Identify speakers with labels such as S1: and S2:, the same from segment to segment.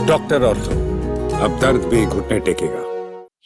S1: Doctor ortho, अब दर्द भी घुटने टेकेगा।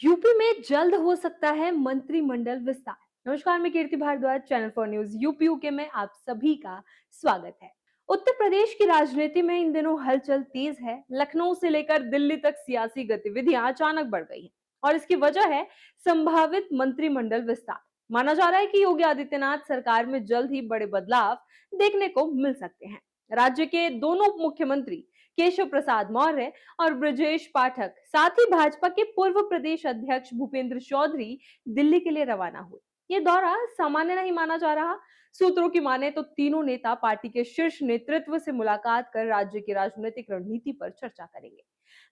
S2: यूपी में जल्द हो सकता है मंत्रिमंडल विस्तार। नमस्कार, मैं कीर्ति भारद्वाज, चैनल फॉर न्यूज यूपीयूके में आप सभी का स्वागत है। उत्तर प्रदेश की राजनीति में इन दिनों हलचल तेज है। लखनऊ से लेकर दिल्ली तक सियासी गतिविधियां अचानक बढ़ गई हैं और इसकी वजह है संभावित मंत्रिमंडल विस्तार। माना जा रहा है कि योगी आदित्यनाथ सरकार में जल्द ही बड़े बदलाव देखने को मिल सकते हैं। राज्य के दोनों उप मुख्यमंत्री केशव प्रसाद मौर्य और ब्रजेश पाठक, साथ ही भाजपा के पूर्व प्रदेश अध्यक्ष भूपेंद्र चौधरी दिल्ली के लिए रवाना हुए। ये दौरा सामान्य नहीं माना जा रहा। सूत्रों की माने तो तीनों नेता पार्टी के शीर्ष नेतृत्व से मुलाकात कर राज्य की राजनीतिक रणनीति पर चर्चा करेंगे।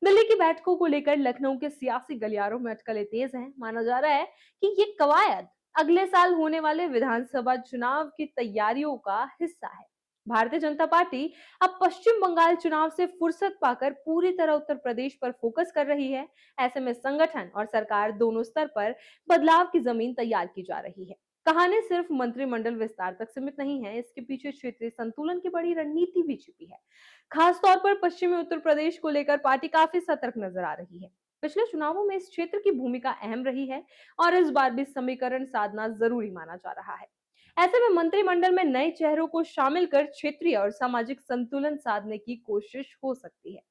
S2: दिल्ली की बैठकों को लेकर लखनऊ के सियासी गलियारों में अटकलें तेज हैं। माना जा रहा है कि ये कवायद अगले साल होने वाले विधानसभा चुनाव की तैयारियों का हिस्सा है। भारतीय जनता पार्टी अब पश्चिम बंगाल चुनाव से फुर्सत पाकर पूरी तरह उत्तर प्रदेश पर फोकस कर रही है। ऐसे में संगठन और सरकार दोनों स्तर पर बदलाव की जमीन तैयार की जा रही है। कहानी सिर्फ मंत्रिमंडल विस्तार तक सीमित नहीं है, इसके पीछे क्षेत्रीय संतुलन की बड़ी रणनीति भी छिपी है। खास तौर पर पश्चिमी उत्तर प्रदेश को लेकर पार्टी काफी सतर्क नजर आ रही है। पिछले चुनावों में इस क्षेत्र की भूमिका अहम रही है और इस बार भी समीकरण साधना जरूरी माना जा रहा है। ऐसे में मंत्रिमंडल में नए चेहरों को शामिल कर क्षेत्रीय और सामाजिक संतुलन साधने की कोशिश हो सकती है।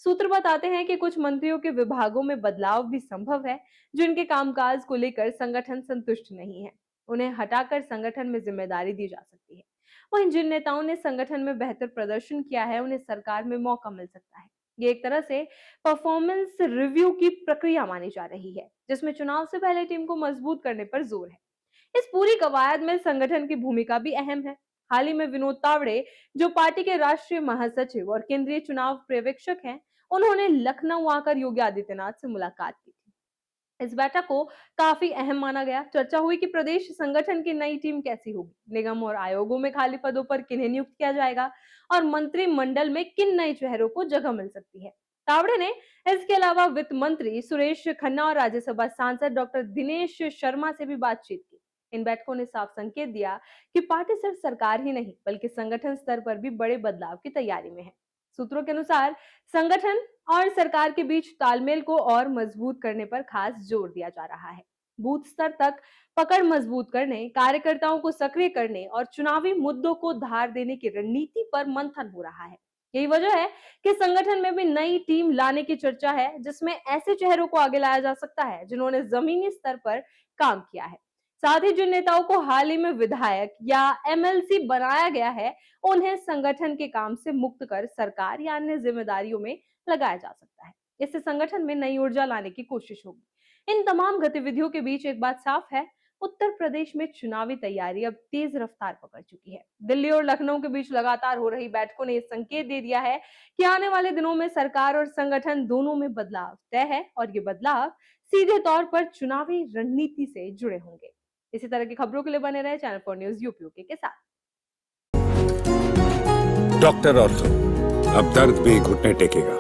S2: सूत्र बताते हैं कि कुछ मंत्रियों के विभागों में बदलाव भी संभव है, जिनके कामकाज को लेकर संगठन संतुष्ट नहीं है। उन्हें हटाकर संगठन में जिम्मेदारी दी जा सकती है। वहीं जिन नेताओं ने संगठन में बेहतर प्रदर्शन किया है, उन्हें सरकार में मौका मिल सकता है। ये एक तरह से परफॉर्मेंस रिव्यू की प्रक्रिया मानी जा रही है, जिसमें चुनाव से पहले टीम को मजबूत करने पर जोर है। इस पूरी कवायद में संगठन की भूमिका भी अहम है। हाल ही में विनोद तावड़े, जो पार्टी के राष्ट्रीय महासचिव और केंद्रीय चुनाव पर्यवेक्षक हैं, उन्होंने लखनऊ आकर योगी आदित्यनाथ से मुलाकात की थी। इस बैठक को काफी अहम माना गया। चर्चा हुई कि प्रदेश संगठन की नई टीम कैसी होगी, निगम और आयोगों में खाली पदों पर किन्हें नियुक्त किया जाएगा और मंत्रिमंडल में किन नए चेहरों को जगह मिल सकती है। तावड़े ने इसके अलावा वित्त मंत्री सुरेश खन्ना और राज्यसभा सांसद डॉक्टर दिनेश शर्मा से भी बातचीत की। इन बैठकों ने साफ संकेत दिया कि पार्टी सिर्फ सरकार ही नहीं, बल्कि संगठन स्तर पर भी बड़े बदलाव की तैयारी में है। सूत्रों के अनुसार संगठन और सरकार के बीच तालमेल को और मजबूत करने पर खास जोर दिया जा रहा है। बूथ स्तर तक पकड़ मजबूत करने, कार्यकर्ताओं को सक्रिय करने और चुनावी मुद्दों को धार देने की रणनीति पर मंथन हो रहा है। यही वजह है कि संगठन में भी नई टीम लाने की चर्चा है, जिसमें ऐसे चेहरों को आगे लाया जा सकता है जिन्होंने जमीनी स्तर पर काम किया है। साथ ही जिन नेताओं को हाल ही में विधायक या एमएलसी बनाया गया है, उन्हें संगठन के काम से मुक्त कर सरकार या अन्य जिम्मेदारियों में लगाया जा सकता है। इससे संगठन में नई ऊर्जा लाने की कोशिश होगी। इन तमाम गतिविधियों के बीच एक बात साफ है, उत्तर प्रदेश में चुनावी तैयारी अब तेज रफ्तार पकड़ चुकी है। दिल्ली और लखनऊ के बीच लगातार हो रही बैठकों ने यह संकेत दे दिया है कि आने वाले दिनों में सरकार और संगठन दोनों में बदलाव तय है और ये बदलाव सीधे तौर पर चुनावी रणनीति से जुड़े होंगे। इसी तरह की खबरों के लिए बने रहे चैनल फॉर न्यूज यूपीयूके के साथ।
S1: डॉक्टर ऑर्थो, अब दर्द भी घुटने टेकेगा।